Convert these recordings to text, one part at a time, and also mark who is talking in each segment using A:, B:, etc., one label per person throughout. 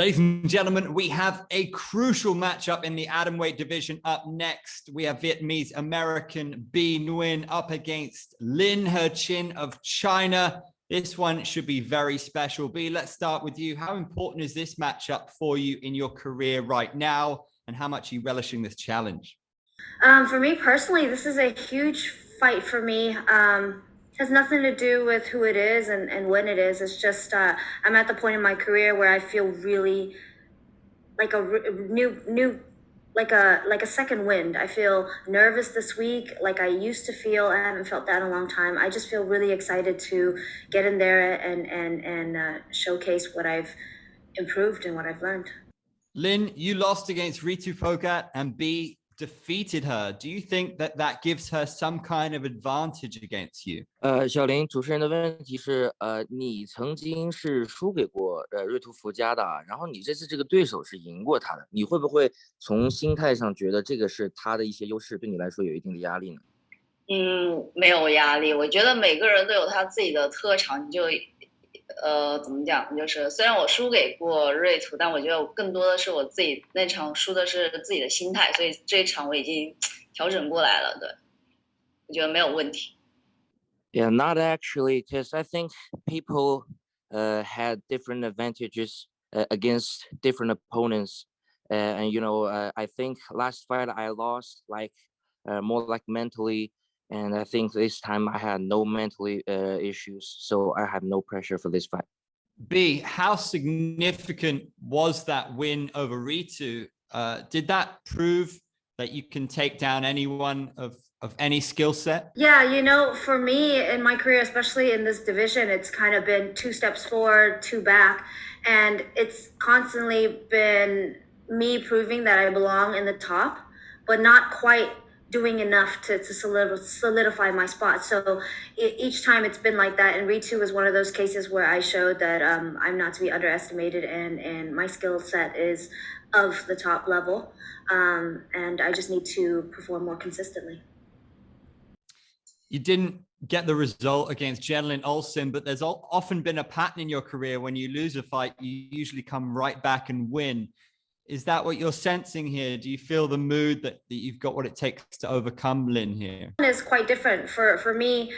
A: Ladies and gentlemen, we have a crucial matchup in the Atomweight division. Up next, we have Vietnamese American Bi Nguyen up against Lin Heqin of China. This one should be very special. Bi, let's start with you. How important is this matchup for you in your career right now, and how much are you relishing this challenge?
B: For me personally, this is a huge fight for me. Has nothing to do with who it is and when it is. It's just I'm at the point in my career where I feel really like a new like a second wind. I feel nervous this week like I used to feel. I haven't felt that in a long time. I just feel really excited to get in there and showcase what I've improved and what I've learned.
A: Lin, you lost against Ritu Phogat and Bi defeated her. Do you think that that gives her some kind of advantage against you?
C: 小林，主持人的问题是，你曾经是输给过瑞图福加的，然后你这次这个对手是赢过他的，你会不会从心态上觉得这个是他的一些优势，对你来说有一定的压力呢？
D: 没有压力。我觉得每个人都有他自己的特长，怎么讲？就是虽然我输给过瑞图，但我觉得更多的是我自己那场输的是自己的心态，所以这一场我已经调整过来了。对，我觉得没有问题。
C: Yeah, not actually, because I think people had different advantages against different opponents, and I think last fight I lost more like mentally. And I think this time I had no mentally issues, so I have no pressure for this fight.
A: Bi, how significant was that win over Ritu? Did that prove that you can take down anyone of any skill set?
B: Yeah, for me in my career, especially in this division, it's kind of been 2 steps forward, 2 back. And it's constantly been me proving that I belong in the top, but not quite doing enough to solidify my spot. So each time it's been like that. And Ritu was one of those cases where I showed that I'm not to be underestimated and my skill set is of the top level. And I just need to perform more consistently.
A: You didn't get the result against Jenlin Olsen, but there's often been a pattern in your career. When you lose a fight, you usually come right back and win. Is that what you're sensing here? Do you feel the mood that you've got what it takes to overcome Lin here?
B: It's quite different for me.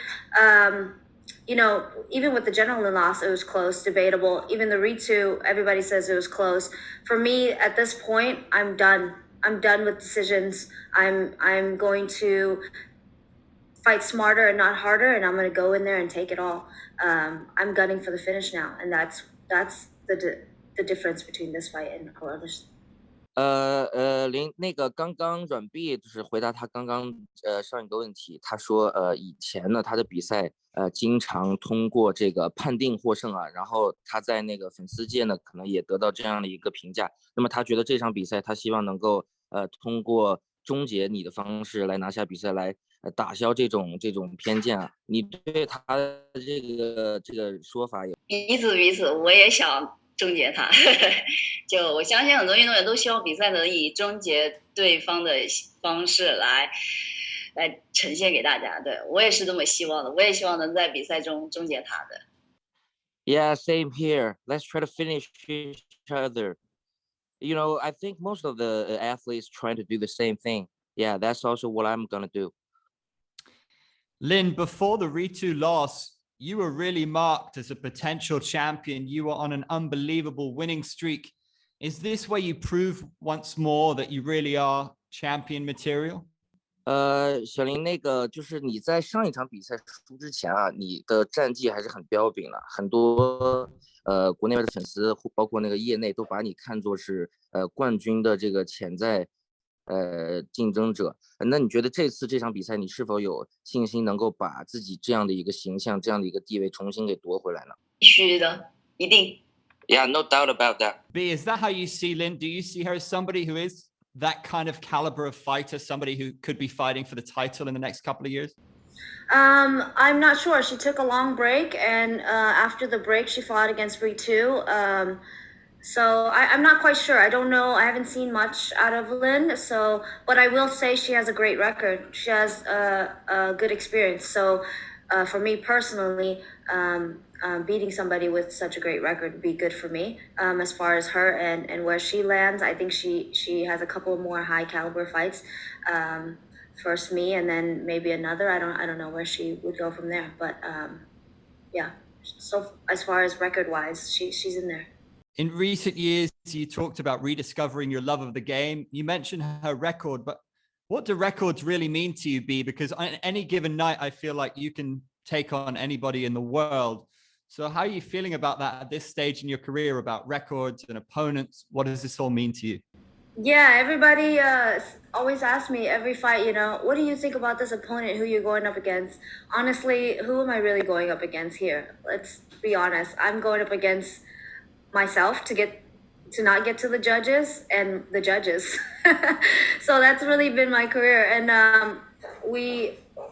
B: Even with the Jenlin loss, it was close, debatable. Even the Ritu, everybody says it was close. For me, at this point, I'm done. I'm done with decisions. I'm going to fight smarter and not harder, and I'm going to go in there and take it all. I'm gunning for the finish now, and that's the difference between this fight and all others.
C: 那个刚刚阮碧就是回答他刚刚上一个问题，他说以前呢他的比赛经常通过这个判定获胜啊，然后他在那个粉丝界呢可能也得到这样的一个评价，那么他觉得这场比赛他希望能够通过终结你的方式来拿下比赛，来打消这种偏见啊，你对他这个说法有？
D: 彼此，我也想终结他。就我相信很多运动员都希望比赛能以终结对方的方式来呈现给大家。对，我也是这么希望的，我也希望能在比赛中终结他的。
C: Yeah, same here. Let's try to finish each other. I think most of the athletes trying to do the same thing. Yeah, that's also what I'm gonna do.
A: Lin, before the Ritu loss, you were really marked as a potential champion. You were on an unbelievable winning streak. Is this where you prove once more that you really are champion material?
C: 小林，那个就是你在上一场比赛输之前啊，你的战绩还是很彪炳了，很多国内外的粉丝，包括那个业内都把你看作是冠军的这个潜在竞争者。那你觉得这次这场比赛你是否有信心能够把自己这样的一个形象、这样的一个地位重新给夺回来呢？
D: 必须的，一定。
C: Yeah, no doubt about that.
A: B, is that how you see Lin? Do you see her as somebody who is that kind of caliber of fighter, somebody who could be fighting for the title in the next couple of years?
B: I'm not sure. She took a long break, and after the break, she fought against Ritu. So I'm not quite sure. I don't know. I haven't seen much out of Lin. But I will say she has a great record. She has a good experience. So for me personally, beating somebody with such a great record would be good for me. As far as her and where she lands, I think she has a couple more high caliber fights. First me, and then maybe another. I don't know where she would go from there, but yeah. So as far as record wise, she's in there.
A: In recent years, you talked about rediscovering your love of the game. You mentioned her record, but what do records really mean to you, B? Because on any given night, I feel like you can take on anybody in the world. So how are you feeling about that at this stage in your career, about records and opponents? What does this all mean to you?
B: Yeah, everybody always asks me every fight, what do you think about this opponent who you're going up against? Honestly, who am I really going up against here? Let's be honest. I'm going up against myself to not get to the judges and the judges. So that's really been my career. And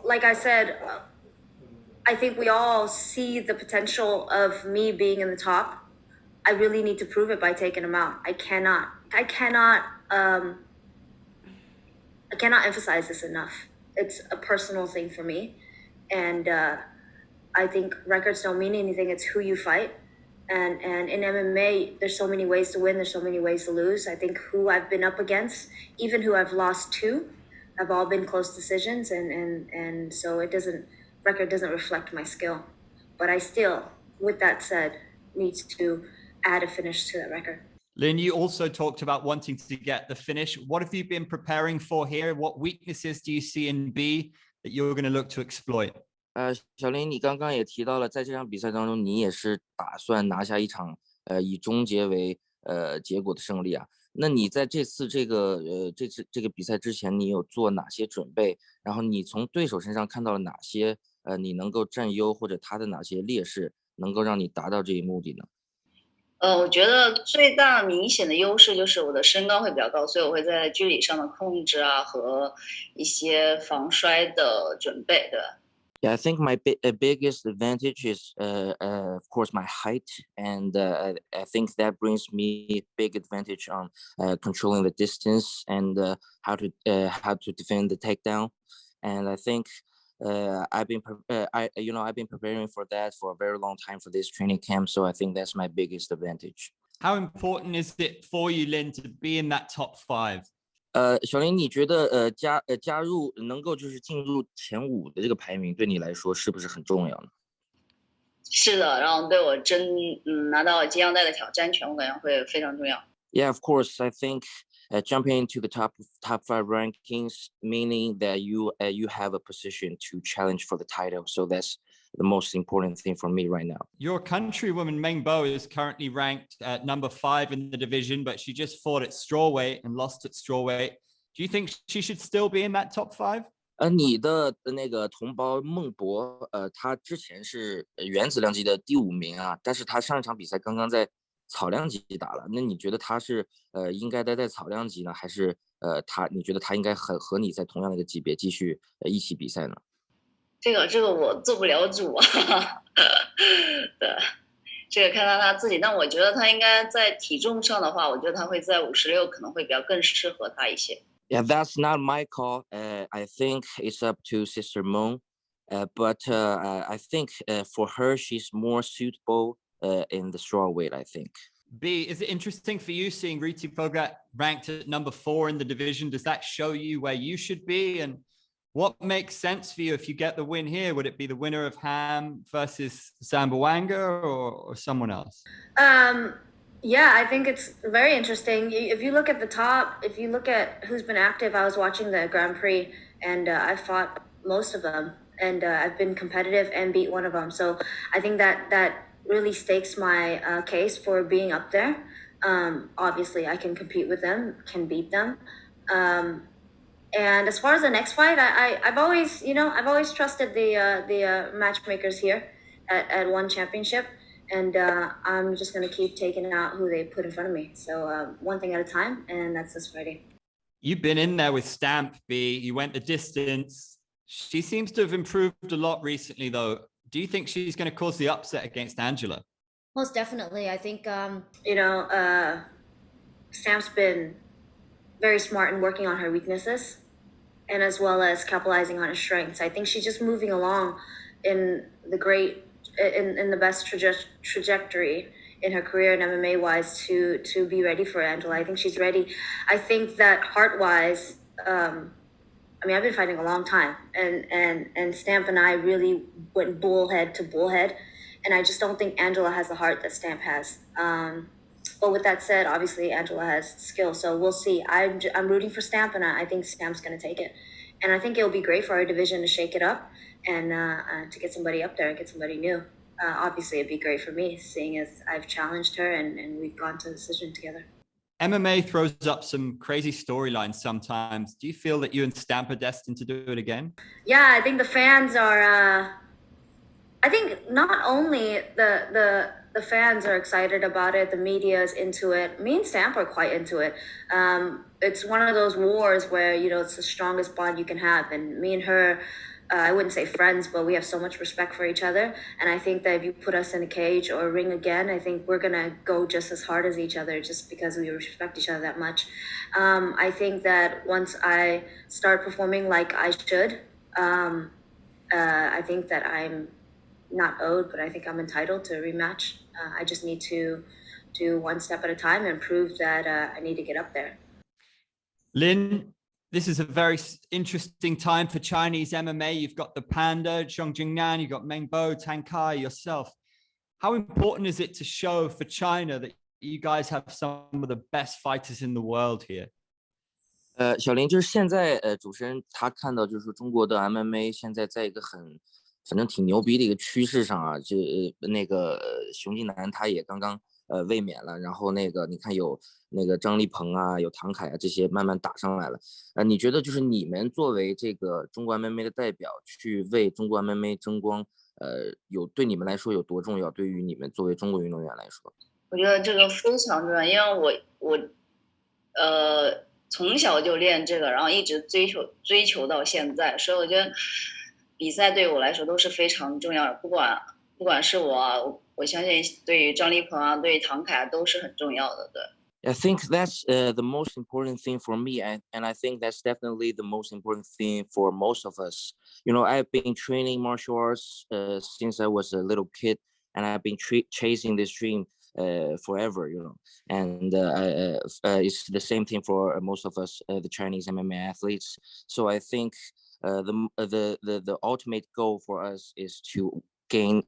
B: like I said, I think we all see the potential of me being in the top. I really need to prove it by taking them out. I cannot emphasize this enough. It's a personal thing for me. And I think records don't mean anything. It's who you fight. And in MMA, there's so many ways to win. There's so many ways to lose. I think who I've been up against, even who I've lost to, have all been close decisions. And so record doesn't reflect my skill. But I still, with that said, needs to add a finish to that record.
A: Lin, you also talked about wanting to get the finish. What have you been preparing for here? What weaknesses do you see in B that you're going to look to exploit?
C: 小林，你刚刚也提到了，在这场比赛当中，你也是打算拿下一场以终结为结果的胜利啊。那你在这次这个比赛之前，你有做哪些准备？然后你从对手身上看到了哪些你能够占优或者他的哪些劣势，能够让你达到这一目的呢？
D: 我觉得最大明显的优势就是我的身高会比较高，所以我会在距离上的控制啊和一些防摔的准备，对吧？
C: Yeah, I think my biggest advantage is, of course, my height, and I think that brings me big advantage on controlling the distance and how to defend the takedown. And I think I've been preparing for that for a very long time for this training camp. So I think that's my biggest advantage.
A: How important is it for you, Lin, to be in that top 5?
C: 小林，你觉得加入能够就是进入前5的这个排名，对你来说是不是很重要呢？
D: 是的，然后对我拿到金腰带的挑战权，我感觉会非常重要。
C: Yeah, of course. I think jumping into the top 5 rankings, meaning that you have a position to challenge for the title. So that's the most important thing for me right now.
A: Your countrywoman Meng Bo is currently ranked at number 5 in the division, but she just fought at strawweight and lost at strawweight. Do you think she should still be in that top 5?
C: 你的那个同胞孟博，他之前是原子量级的第5名啊，但是他上一场比赛刚刚在草量级打了。那你觉得他是应该待在草量级呢，还是你觉得他应该和你在同样的一个级别继续一起比赛呢？
D: 这个我做不了主啊，对，这个看到他自己。但我觉得他应该在体重上的话，我觉得他会在56可能会比较更适合他一些。
C: Yeah, that's not my call. I think it's up to Sister Moon. But I think for her, she's more suitable in the strawweight, I think.
A: B, is it interesting for you seeing Ritu Phogat ranked at number 4 in the division? Does that show you where you should be? And what makes sense for you if you get the win here? Would it be the winner of Ham versus Zambawanga or someone else?
B: Yeah, I think it's very interesting. If you look at the top, if you look at who's been active, I was watching the Grand Prix and I fought most of them, and I've been competitive and beat one of them. So I think that really stakes my case for being up there. Obviously, I can compete with them, can beat them. And as far as the next fight, I've always trusted the matchmakers here at ONE Championship. And I'm just going to keep taking out who they put in front of me. So one thing at a time, and that's this Friday.
A: You've been in there with Stamp, B. You went the distance. She seems to have improved a lot recently, though. Do you think she's going to cause the upset against Angela?
B: Most definitely. I think, Stamp's been very smart in working on her weaknesses and as well as capitalizing on her strengths. I think she's just moving along in the great in the best trajectory in her career in MMA wise to be ready for Angela. I think she's ready. I think that heart wise, I mean, I've been fighting a long time, and Stamp and I really went bullhead to bullhead, and I just don't think Angela has the heart that Stamp has. But with that said, obviously Angela has skill, so we'll see. I'm rooting for Stamp, and I think Stamp's going to take it, and I think it'll be great for our division to shake it up and to get somebody up there and get somebody new. Obviously, it'd be great for me, seeing as I've challenged her and we've gone to a decision together.
A: MMA throws up some crazy storylines sometimes. Do you feel that you and Stamp are destined to do it again?
B: Yeah, I think the fans are. I think not only the fans are excited about it, the media is into it. Me and Stamp are quite into it. It's one of those wars where it's the strongest bond you can have, and me and her. I wouldn't say friends, but we have so much respect for each other. And I think that if you put us in a cage or a ring again, I think we're going to go just as hard as each other just because we respect each other that much. I think that once I start performing like I should, I think that I'm not owed, but I think I'm entitled to a rematch. I just need to do one step at a time and prove that I need to get up there.
A: Lin, this is a very interesting time for Chinese MMA. You've got the Panda, Zhong Jingnan, you've got Meng Bo, Tan Kai, yourself. How important is it to show for China that you guys have some of the best fighters in the world here?
C: 小林，就是现在主持人他看到就是中国的 MMA 现在在一个反正挺牛逼的一个趋势上啊，就那个熊继南他也刚刚卫冕了，然后那个你看有那个张立鹏啊，有唐凯啊这些慢慢打上来了。你觉得就是你们作为这个中国 MMA 的代表去为中国 MMA 争光，对你们来说有多重要？对于你们作为中国运动员来说，
D: 我觉得这个非常重要，因为我从小就练这个，然后一直追求到现在，所以我觉得比赛对我来说都是非常重要的。不管是我相信对于张立鹏啊，对于唐凯啊都是很重要的。对。
C: I think that's the most important thing for me, and I think that's definitely the most important thing for most of us. I've been training martial arts since I was a little kid, and I've been chasing this dream forever. And it's the same thing for most of us, the Chinese MMA athletes. So I think the ultimate goal for us is to gain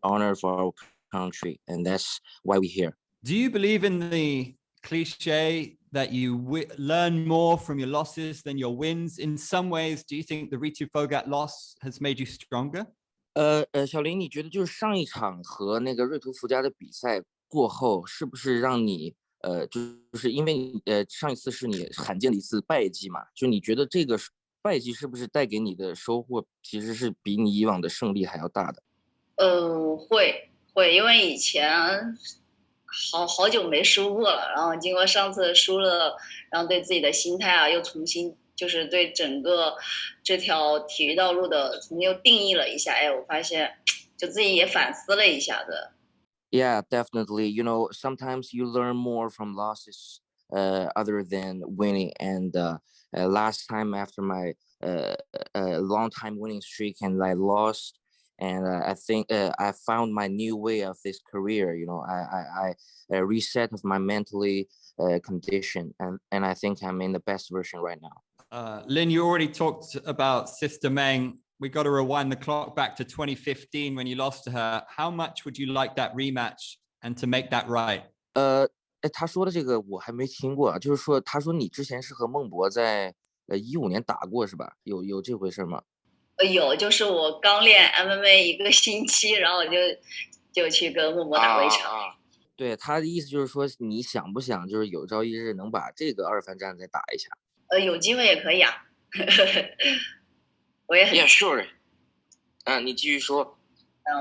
C: honor for our country, and that's why we're here.
A: Do you believe in the cliche that you learn more from your losses than your wins? In some ways, do you think the Ritu Phogat loss has made you stronger?
C: 小林，你觉得就是上一场和那个瑞图福加的比赛过后，是不是让你就是因为上一次是你罕见的一次败绩嘛？就你觉得这个败绩是不是带给你的收获其实是比你以往的胜利还要大的？
D: 会，因为以前好久没输过了，然后经过上次输了，然后对自己的心态啊又重新就是对整个这条体育道路的重新又定义了一下。我发现就自己也反思了一下的。
C: Yeah, definitely. Sometimes you learn more from losses other than winning. And last time after my long time winning streak and I lost, and I think I found my new way of this career. I reset of my mentally condition, and I think I'm in the best version right now.
A: Lin, you already talked about Sister Meng. We got to rewind the clock back to 2015 when you lost to her. How much would you like that rematch and to make that right?
C: 他说的这个我还没听过，就是说他说你之前是和孟博在15年打过是吧？有这回事吗？
D: 有，就是我刚练 MMA 一个星期，然后我就去跟孟博打过一场。
C: 对，他的意思就是说，你想不想就是有朝一日能把这个二番战再打一下？
D: 有机会也可以啊。我也很
C: Yeah, sure. 你继续说。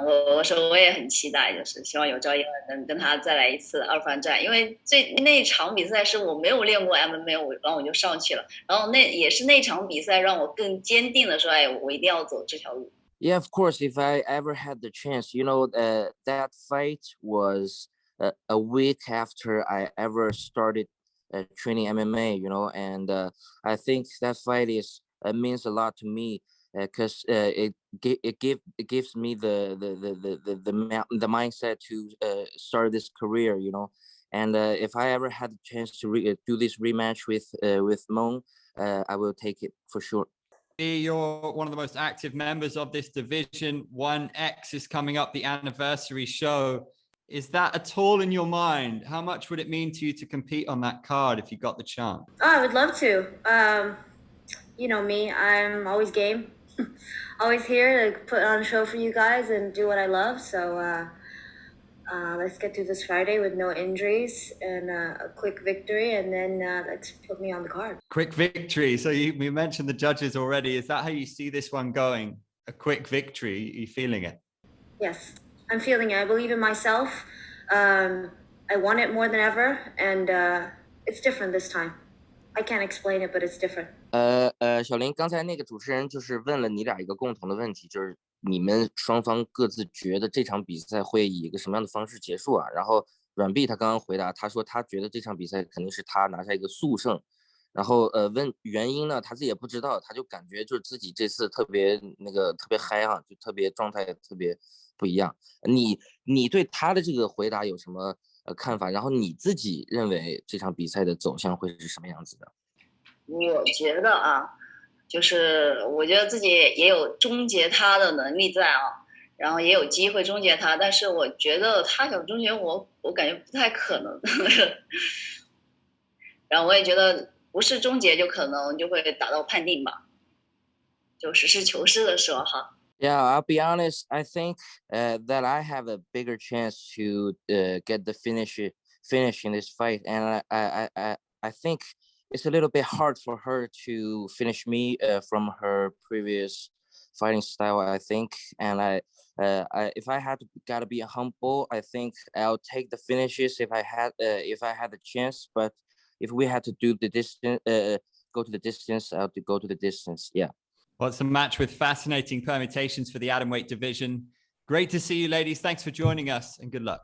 D: 我说我也很期待，就是希望有朝一日能跟他再来一次二番战，因为那场比赛是我没有练过 MMA，然后我就上去了，然后也是那场比赛让我更坚定的说，我一定要走这条路。
C: Yeah, of course. If I ever had the chance, that fight was a week after I ever started training MMA. And I think that fight means a lot to me. because it gives me the mindset to start this career, you know. And if I ever had the chance to do this rematch with Meng, I will take it for sure.
A: You're one of the most active members of this division. 1X is coming up, the anniversary show. Is that at all in your mind? How much would it mean to you to compete on that card if you got the chance?
B: Oh, I would love to. You know me, I'm always game. Always here to put on a show for you guys and do what I love. So let's get through this Friday with no injuries and a quick victory, and then let's put me on the card.
A: Quick victory. So you mentioned the judges already. Is that how you see this one going? A quick victory? Are you feeling it?
B: Yes, I'm feeling it. I believe in myself. I want it more than ever, and it's different this time. I can't explain it, but it's different.
C: 小林，刚才那个主持人就是问了你俩一个共同的问题，就是你们双方各自觉得这场比赛会以一个什么样的方式结束啊？然后阮碧他刚刚回答，他说他觉得这场比赛肯定是他拿下一个速胜，然后问原因呢，他自己也不知道，他就感觉就是自己这次特别嗨哈，就特别状态特别不一样。你对他的这个回答有什么看法？然后你自己认为这场比赛的走向会是什么样子的？
D: 我觉得啊，就是我觉得自己也有终结他的能力在啊，然后也有机会终结他，但是我觉得他想终结我感觉不太可能。然后我也觉得不是终结就可能就会打到判定吧，就实事求是的说哈。
C: Yeah, I'll be honest. I think that I have a bigger chance to get the finish in this fight, and I think it's a little bit hard for her to finish me from her previous fighting style, I think. And if I had to gotta be humble, I think I'll take the finishes if I had the chance. But if we had to do the distance, go to the distance, I'll go to the distance. Yeah.
A: Well, it's a match with fascinating permutations for the atomweight division. Great to see you, ladies. Thanks for joining us, and good luck.